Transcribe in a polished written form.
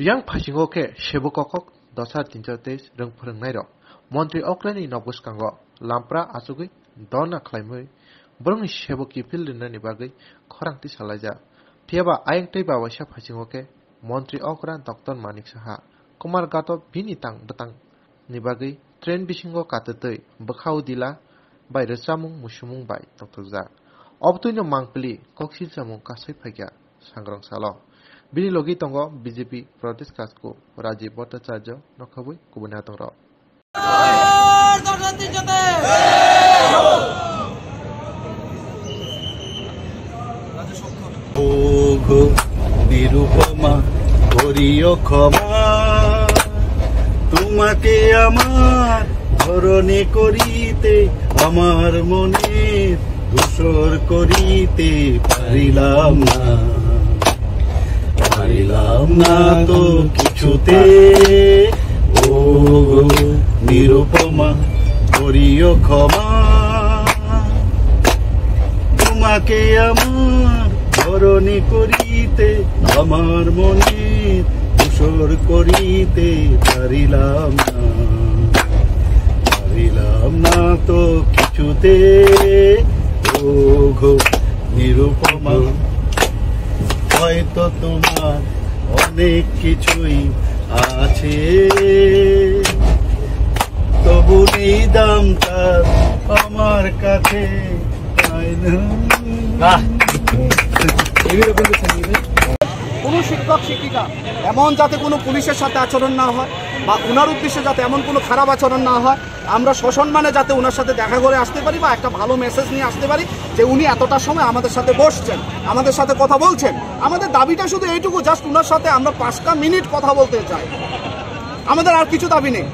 Yang Pashingo ke Shebu Kokok, Dosar Tinjotes, Rung Purnairo, Montri Oaklani Nobuskango, Lampra Asugui, Donna Climui, Brung Shebu Kipil in Nibagi, Korangti Salaja, Piaba Ayang Tiba Washa Pashingoke, Montri Okran Dr. Manik Saha, Kumar Gato Binitang Batang Nibagi, Train Bishingo Katatui, Bakau Dila, by the Samung Mushumung by Dr. Za. Obtuino Mangpili, Koksil Samung Kasai Paga, Sangrang Salo. Bini logi tongo BJP Pradesh Kasko Rajiv Bhattacharya Nokhabui Kubuna Tongro. Nirupama করিও ক্ষমা তোমাকে আমার ধরণী করিতে আমার মনে দোষর করিতে পারিলাম না তো কিছুতে ও নিরুপমা করিও ক্ষমা তোমাকে আমার ধরণী করিতে আমার মনে দোষর করিতে পারিলাম না তো কিছুতে ও নিরুপমা হয়তো তোমার অনেক কিছুই আছে তবু নেই দাম তার আমার কাছে কোনো শিক্ষক শিক্ষিকা এমন যাতে কোনো পুলিশের সাথে আচরণ না হয় বা ওনার উদ্দেশ্যে যাতে এমন কোনো খারাপ আচরণ না হয়, আমরা সসম্মানে যাতে ওনার সাথে দেখা করে আসতে পারি বা একটা ভালো মেসেজ নিয়ে আসতে পারি যে উনি এতটা সময় আমাদের সাথে বসছেন, আমাদের সাথে কথা বলছেন। আমাদের দাবিটা শুধু এইটুকু, জাস্ট ওনার সাথে আমরা 5টা মিনিট কথা বলতে চাই, আমাদের আর কিছু দাবি নেই।